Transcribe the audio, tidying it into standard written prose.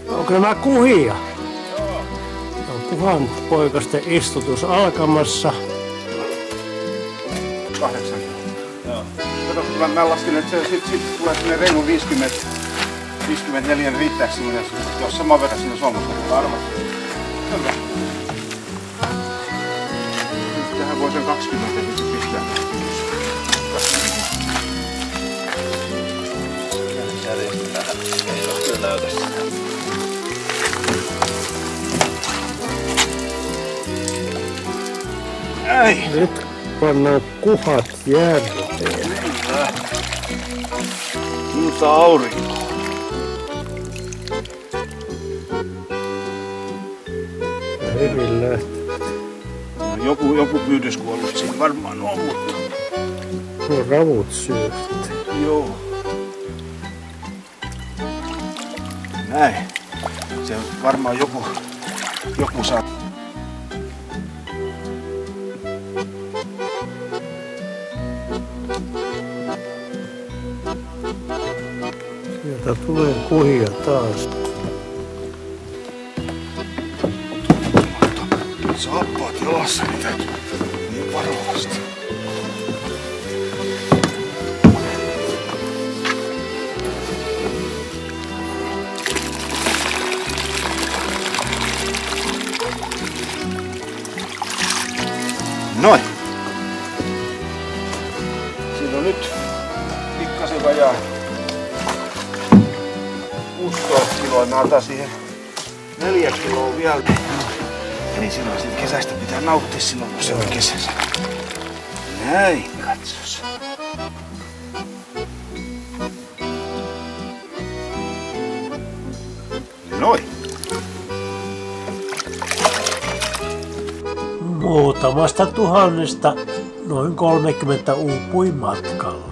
Onko nämä kuhia? On Kuhan poikasten istutus alkamassa. 8. Joo. Kato, kun mä lasken, että sit tulee sinne reilu 54, riittääkö sinne, jos saman verran sinne solmusta? Varmasti. Hyvä. Tähän voi sen 20 pistää. Ei ole kyllä näytössä. Ei! Nyt pannaan kuhat järveen. Hyvä. Minusta aurinko. Hyvin lähtee. Joku pyydyskuollut siinä varmaan on, mutta... No ravut syöt. Joo. Näin. Se varmaan joku saa. Sieltä tulee kuhia taas. Saappaat jalassa, niin täytyy niin varovasti. Noin. Siinä on nyt pikkasen vajaa 16 kiloa. Mä otan siihen 4 kiloa vielä. Eli silloin siitä kesästä pitää nauttia silloin, kun se on kesässä. Näin, katsos. Noin. Muutamasta tuhannesta noin 30 uupui matkalla.